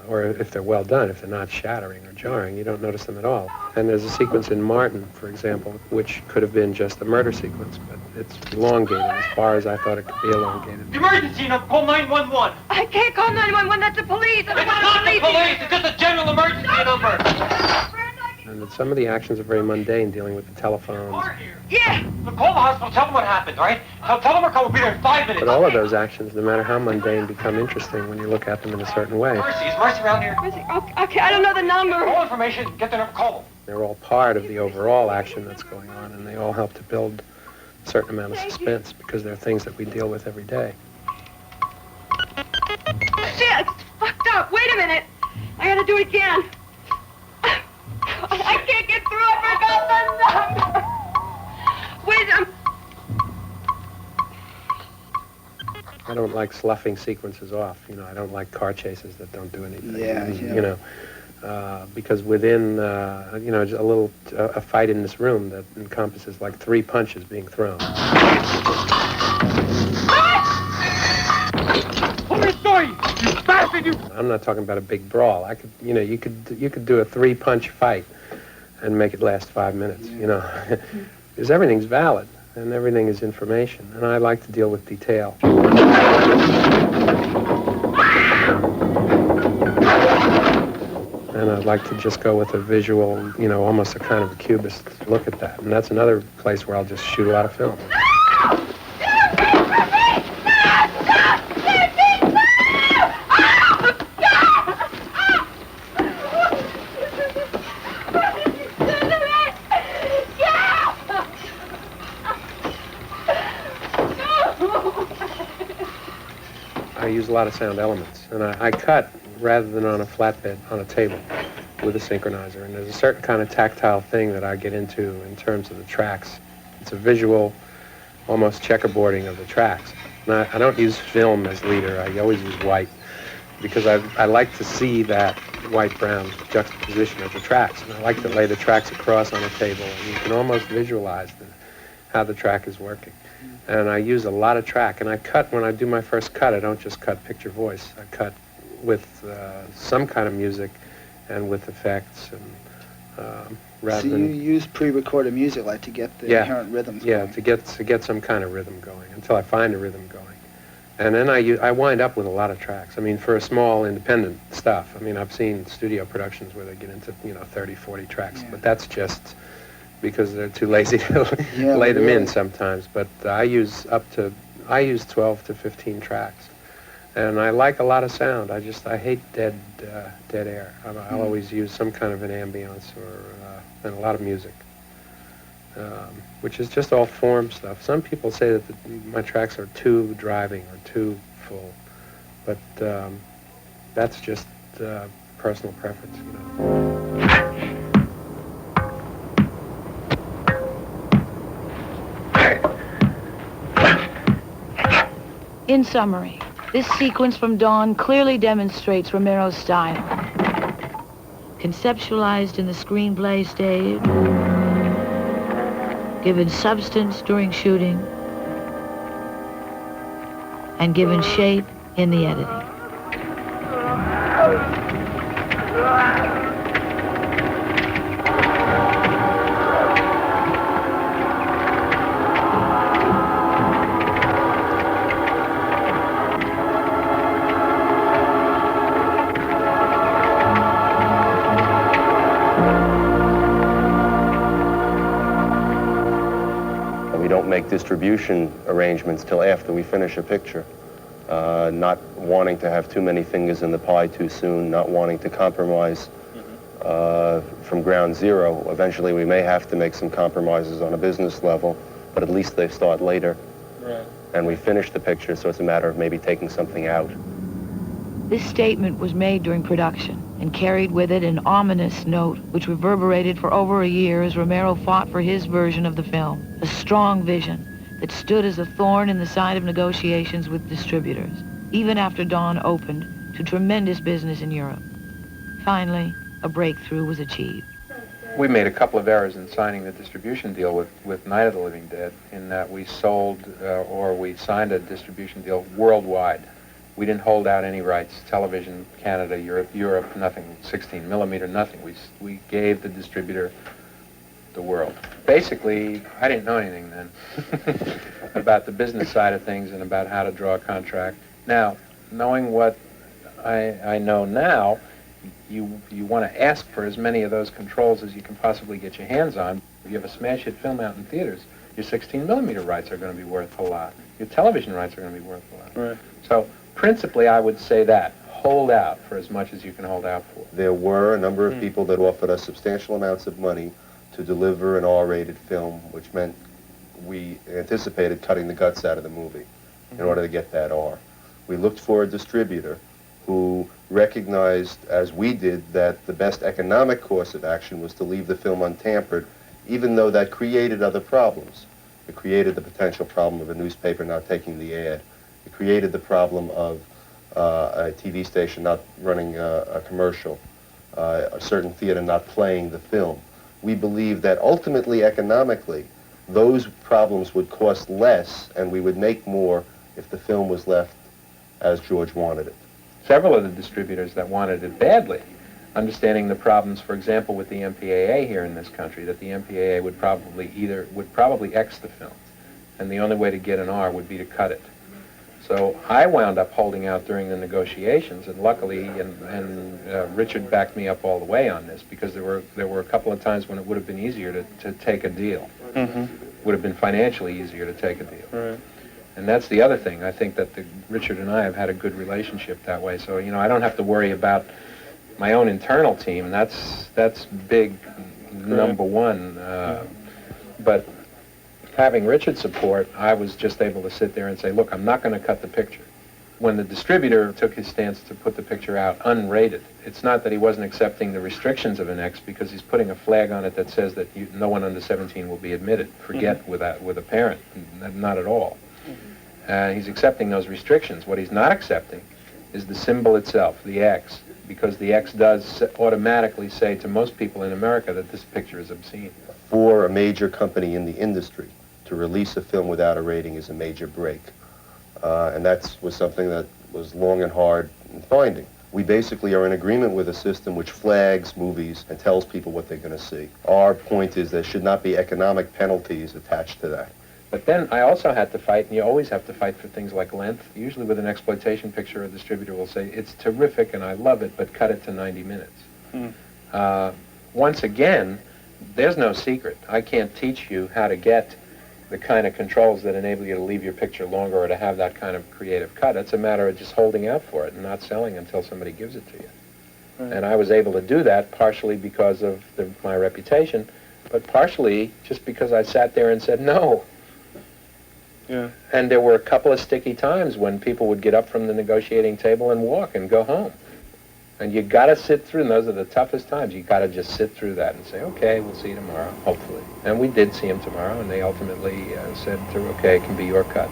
B: Or if they're well done, if they're not shattering or jarring, you don't notice them at all. And there's a sequence in Martin, for example, which could have been just a murder sequence, but it's elongated as far as I thought it could be elongated.
M: Emergency number, call 911.
Q: I can't call 911. That's the police.
M: It's not the police. It's just a general emergency number.
B: And that some of the actions are very mundane, dealing with the telephones.
Q: Yeah.
M: Look, call the hospital. Tell them what happened, all right? Tell them we're coming. We'll be there in 5 minutes.
B: But all of those actions, no matter how mundane, become interesting when you look at them in a certain way.
M: Mercy. Is Mercy around here?
Q: Mercy. Okay, I don't know the number.
M: All information. Get the number. Call them.
B: They're all part of the overall action that's going on, and they all help to build a certain amount of suspense because they're things that we deal with every day.
Q: Shit, it's fucked up. Wait a minute. I gotta do it again. I can't get through. I forgot the number. Wait,
B: I don't like sloughing sequences off. I don't like car chases that don't do anything.
R: Yeah.
B: Because within, a fight in this room that encompasses like 3 punches being thrown. I'm not talking about a big brawl. You could do a 3-punch fight and make it last 5 minutes, because everything's valid and everything is information, and I like to deal with detail. And I'd like to just go with a visual, almost a kind of a cubist look at that, and that's another place where I'll just shoot a lot of film.
Q: No!
B: use a lot of sound elements. And I cut rather than on a flatbed, on a table with a synchronizer. And there's a certain kind of tactile thing that I get into in terms of the tracks. It's a visual, almost checkerboarding of the tracks. And I don't use film as leader. I always use white because I like to see that white-brown juxtaposition of the tracks. And I like to lay the tracks across on a table, and you can almost visualize how the track is working. And I use a lot of track. And I cut, when I do my first cut, I don't just cut picture voice. I cut with some kind of music and with effects. And rather
S: so
B: than,
S: you use pre-recorded music, like, to get the inherent rhythms going?
B: Yeah, to get some kind of rhythm going, until I find a rhythm going. And then I wind up with a lot of tracks. I mean, for a small independent stuff, I mean, I've seen studio productions where they get into, 30, 40 tracks, but that's just because they're too lazy to lay them in sometimes. But I use 12 to 15 tracks. And I like a lot of sound. I hate dead air. I'll always use some kind of an ambience and a lot of music, which is just all form stuff. Some people say that my tracks are too driving or too full, but that's just personal preference,
D: In summary, this sequence from Dawn clearly demonstrates Romero's style. Conceptualized in the screenplay stage, given substance during shooting, and given shape in the editing.
F: Make distribution arrangements till after we finish a picture, not wanting to have too many fingers in the pie too soon, not wanting to compromise from ground zero. Eventually we may have to make some compromises on a business level, but at least they start later. Right. And we finish the picture, so it's a matter of maybe taking something out.
D: This statement was made during production and carried with it an ominous note which reverberated for over a year as Romero fought for his version of the film, a strong vision that stood as a thorn in the side of negotiations with distributors, even after Dawn opened to tremendous business in Europe. Finally, a breakthrough was achieved.
B: We made a couple of errors in signing the distribution deal with Night of the Living Dead, in that we sold or we signed a distribution deal worldwide. We didn't hold out any rights, television, Canada, Europe, nothing, 16 millimeter, nothing. We gave the distributor the world. Basically, I didn't know anything then about the business side of things and about how to draw a contract. Now, knowing what I know now, you want to ask for as many of those controls as you can possibly get your hands on. If you have a smash hit film out in theaters, your 16 millimeter rights are going to be worth a lot. Your television rights are going to be worth a lot. Right. So, principally, I would say that. Hold out for as much as you can hold out for.
F: There were a number of people that offered us substantial amounts of money to deliver an R-rated film, which meant we anticipated cutting the guts out of the movie in order to get that R. We looked for a distributor who recognized, as we did, that the best economic course of action was to leave the film untampered, even though that created other problems. It created the potential problem of a newspaper not taking the ad. It created the problem of a TV station not running a commercial, a certain theater not playing the film. We believe that ultimately, economically, those problems would cost less and we would make more if the film was left as George wanted it.
B: Several of the distributors that wanted it badly, understanding the problems, for example, with the MPAA here in this country, that the MPAA would probably X the film, and the only way to get an R would be to cut it. So I wound up holding out during the negotiations, and luckily, Richard backed me up all the way on this, because there were a couple of times when it would have been easier to take a deal. Would have been financially easier to take a deal. Right. And that's the other thing. I think that Richard and I have had a good relationship that way. So, I don't have to worry about my own internal team. That's big, number one. But having Richard's support, I was just able to sit there and say, look, I'm not going to cut the picture. when the distributor took his stance to put the picture out unrated, it's not that he wasn't accepting the restrictions of an X, because he's putting a flag on it that says that no one under 17 will be admitted. Forget with a parent, not at all. He's accepting those restrictions. What he's not accepting is the symbol itself, the X, because the X does automatically say to most people in America that this picture is obscene.
F: For a major company in the industry to release a film without a rating is a major break. And that was something that was long and hard in finding. We basically are in agreement with a system which flags movies and tells people what they're going to see. Our point is there should not be economic penalties attached to that.
B: But then I also had to fight, and you always have to fight for things like length. Usually with an exploitation picture, a distributor will say, it's terrific and I love it, but cut it to 90 minutes. Once again, there's no secret. I can't teach you how to get the kind of controls that enable you to leave your picture longer or to have that kind of creative cut. It's a matter of just holding out for it and not selling until somebody gives it to you. Right. And I was able to do that partially because of my reputation, but partially just because I sat there and said no. Yeah. And there were a couple of sticky times when people would get up from the negotiating table and walk and go home. And you got to sit through, and those are the toughest times. You got to just sit through that and say, okay, we'll see you tomorrow, hopefully. And we did see him tomorrow, and they ultimately said, okay, it can be your cut.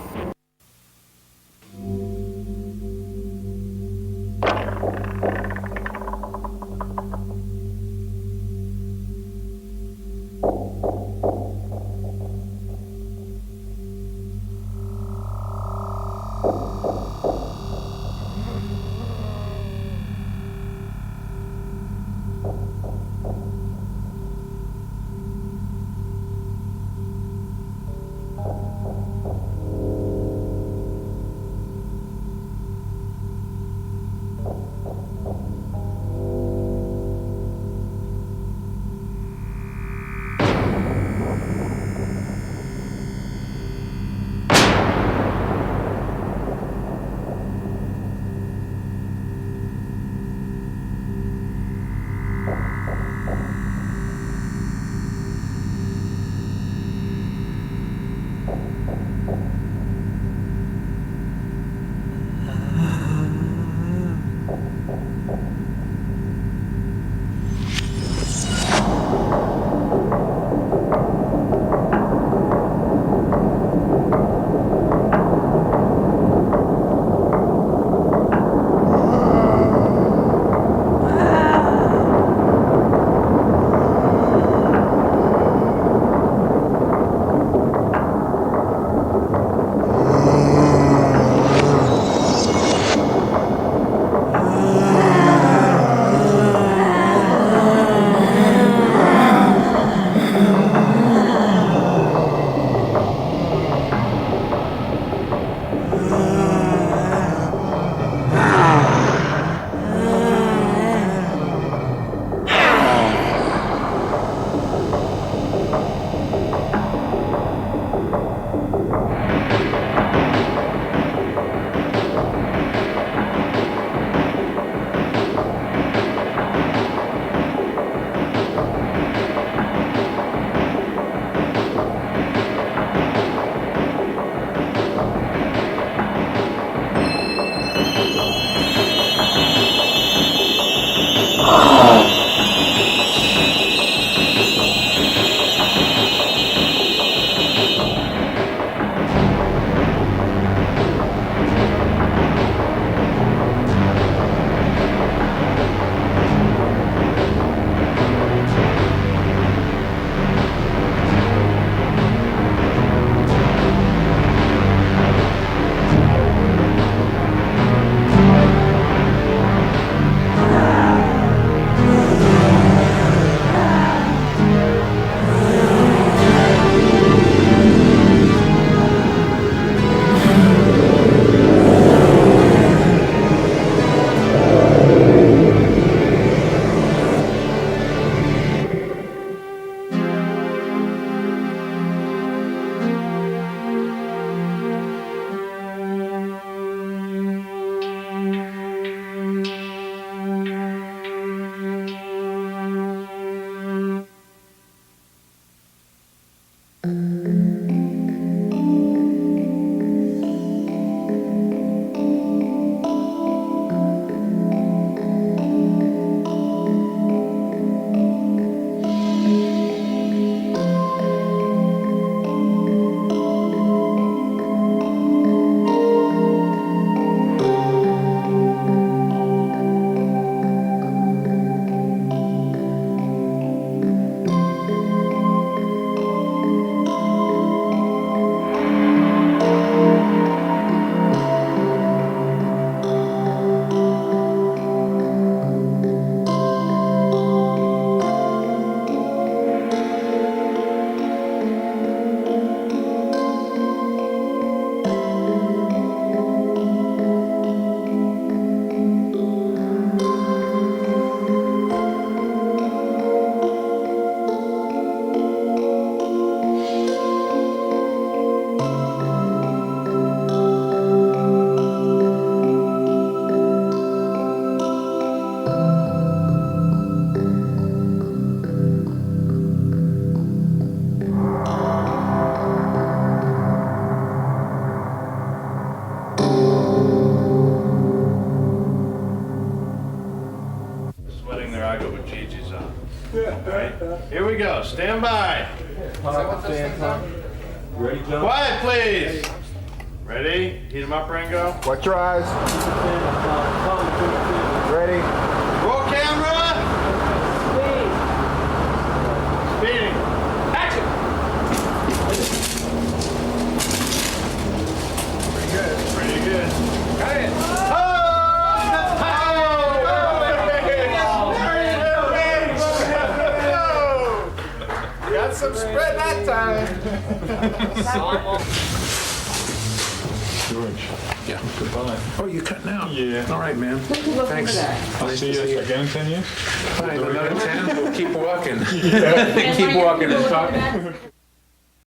T: Here we go. Stand by.
A: Ready, John?
T: Quiet, please. Ready? Heat them up, Ringo.
A: Watch your eyes. Ready?
T: Roll camera. Speeding. Action.
A: Pretty good.
T: Pretty good.
A: Got it.
T: Got some spread that time.
C: George.
R: Yeah.
C: Goodbye.
R: Oh, you cut now?
C: Yeah.
R: All right, man. Thanks.
C: I'll see you again in 10 years.
R: Fine, another 10? We'll keep walking.
C: Yeah.
R: Keep walking and talking.